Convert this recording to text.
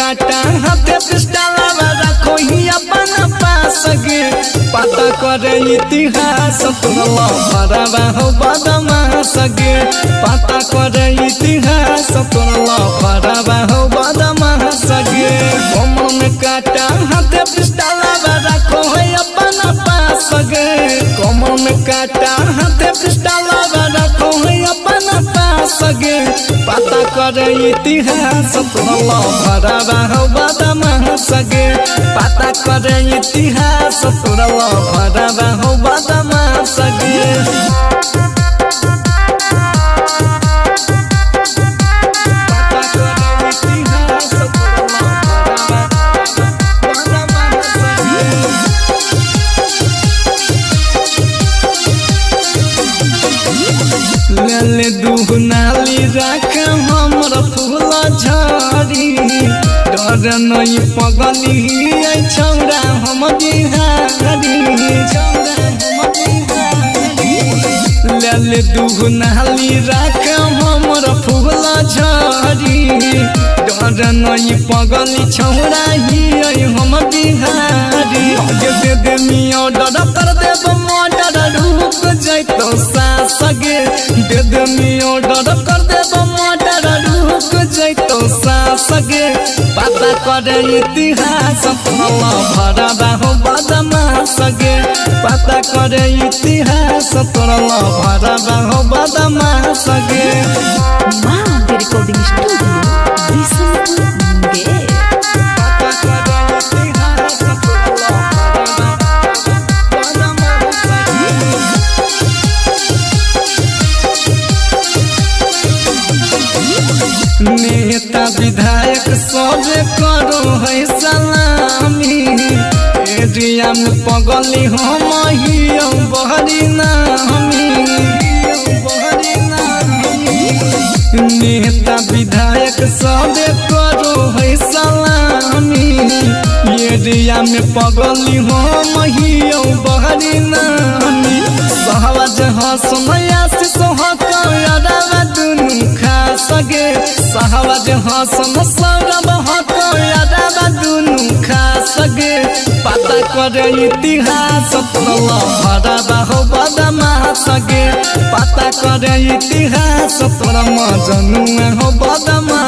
काटा हाथे पिस्टल रखो ही अपन पास गे पता करे इतिहास तोरा भरवा हो बदमाश गे पता करे इतिहास तोरा भरवा हो बदमाश गे कमर में काटा हाथे पिस्टल रखो है अपन पास गे कमर में काटा हाथे पिस्टल रखो है अपन पास गे पता करे इतिहास तोरा भरवा हो बदमाश गे पता करे इतिहास तोरा भरवा हो बदमाश गे ले दुहनाली राख हमर फूल झड़ी डर नहीं पगली छौड़ा हम बिहारी ले दुहनाली राख हमर फूल झड़ी डर नहीं पगली छौड़ा ही हम बिहारी दे दे मियो डर कर देव मर्डर रुक जैतो सास गे दे दे मियो डर कर देव मर्डर रुक जैतो सास गे पता करे इतिहास तोरा भरवा हो बदमाश गे पता करे इतिहास तोरा भरवा हो बदमाश गे मां रिकॉर्डिंग स्टूडियो विष्णुपुर मुंगेर नेता विधायक सब करो है सलामी एरिया में पगली हम ही बहरी नामी नेता विधायक सब करो है सलामी एरिया में पगली हम ही बहरी नामी सहवाज हसमया से सोहकवा दुनु खास गे सहवाज हसन सौरभ हकवा दुनु खास गे पता करे इतिहास तोरा भरवा हो बदमाश गे पता करे इतिहास तोरा मजनुआ हो बदमाश।